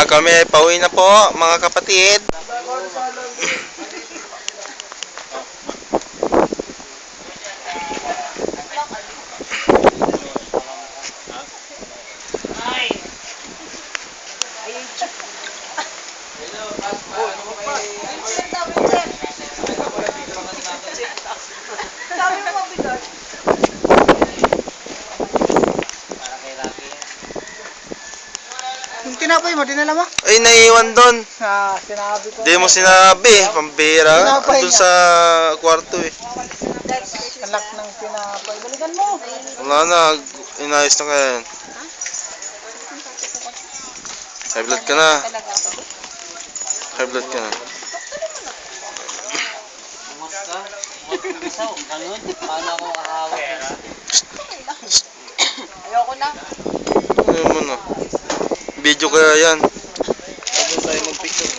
Kami ay pauwi na po, mga kapatid. Yung tinapay mo, dinala mo? Ay, naiwan doon. Sinabi ko. Di mo sinabi, pambira. Andun sa kwarto eh. Anak ng tinapay. Balikan mo. Wala na, inayos na kaya yan. High blood ka na. High blood ka na. Ayoko na. Ano mo na? Video kaya yan. Sabi tayo mag-picture.